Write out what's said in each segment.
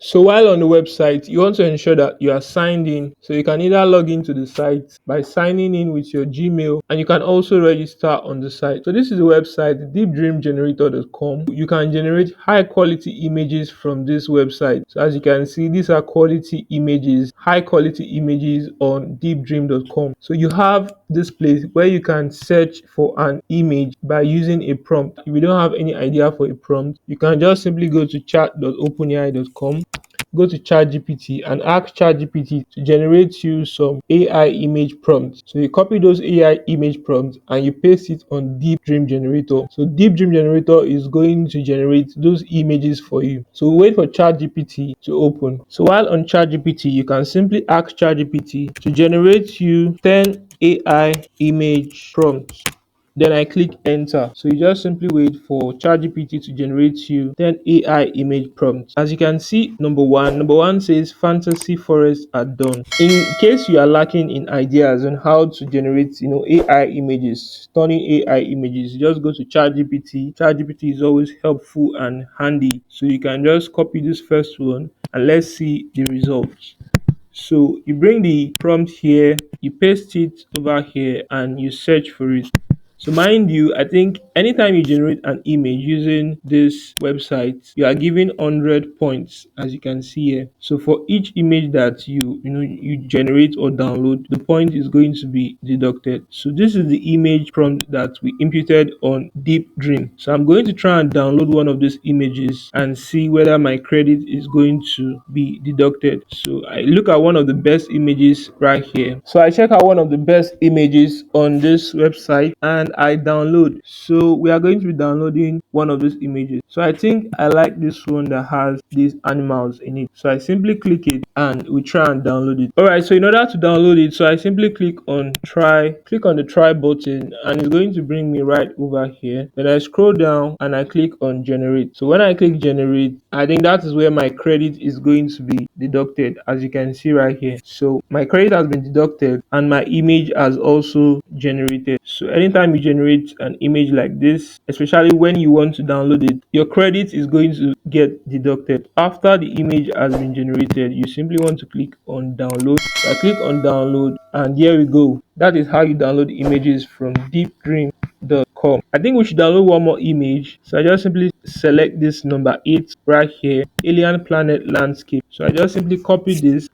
So while on the website, you want to ensure that you are signed in. So you can either log into the site by signing in with your Gmail, and you can also register on the site. So this is the website, deepdreamgenerator.com. You can generate high quality images from this website. So as you can see, these are quality images, high quality images on deepdream.com. So you have this place where you can search for an image by using a prompt. If you don't have any idea for a prompt, you can just simply go to chat.openai.com, go to ChatGPT and ask ChatGPT to generate you some AI image prompts. So you copy those AI image prompts and you paste it on Deep Dream Generator. So Deep Dream Generator is going to generate those images for you. So wait for ChatGPT to open. So while on ChatGPT, you can simply ask ChatGPT to generate you 10 AI image prompts. Then I click enter. So you just simply wait for ChatGPT to generate you 10 AI image prompts. As you can see, number one says fantasy forests are done. In case you are lacking in ideas on how to generate, AI images, stunning AI images, you just go to ChatGPT. ChatGPT is always helpful and handy. So you can just copy this first one and let's see the results. So you bring the prompt here, you paste it over here, and you search for it. So mind you, I think anytime you generate an image using this website, you are given 100 points, as you can see here. So for each image that you generate or download, the point is going to be deducted. So this is the image prompt that we imputed on Deep Dream. So I'm going to try and download one of these images and see whether my credit is going to be deducted. So I look at one of the best images right here. So I check out one of the best images on this website and I download. So we are going to be downloading one of these images. So I think I like this one that has these animals in it. So I simply click it and we try and download it. Alright, so in order to download it, so I simply click on the try button and it's going to bring me right over here. Then I scroll down and I click on generate. So when I click generate, I think that is where my credit is going to be deducted, as you can see right here. So my credit has been deducted and my image has also generated. So anytime you generate an image like this, especially when you want to download it, your credit is going to get deducted. After the image has been generated, you simply want to click on download. So I click on download and here we go. That is how you download images from deepdream.com. I think we should download one more image. So I just simply select this number 8 right here, alien planet landscape. So I just simply copy this.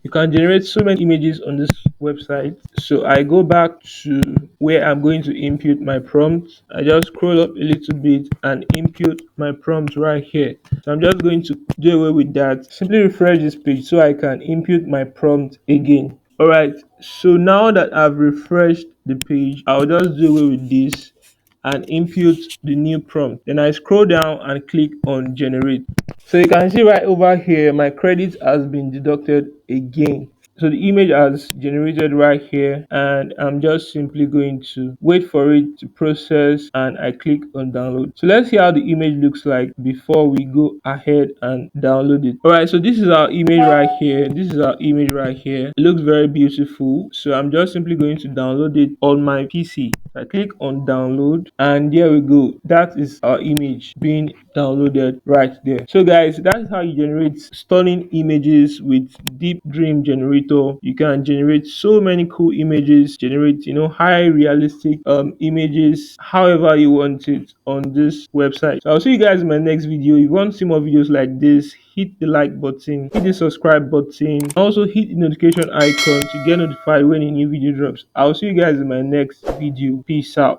You can generate so many images on this website. So I go back to where I'm going to input my prompt. I just scroll up a little bit and input my prompt right here. So I'm just going to do away with that. Simply refresh this page so I can input my prompt again. Alright, so now that I've refreshed the page, I'll just do away with this and input the new prompt. Then I scroll down and click on generate. So you can see right over here, my credit has been deducted again. So the image has generated right here and I'm just simply going to wait for it to process and I click on download. So let's see how the image looks like before we go ahead and download it. Alright, so this is our image right here. This is our image right here. It looks very beautiful. So I'm just simply going to download it on my PC. I click on download and there we go. That is our image being downloaded right there. So guys, that's how you generate stunning images with Deep Dream Generator. You can generate so many cool images, generate high realistic images however you want it on this website. So I'll see you guys in my next video. If you want to see more videos like this, hit the like button, hit the subscribe button, also hit the notification icon to get notified when a new video drops. I'll see you guys in my next video. Peace out.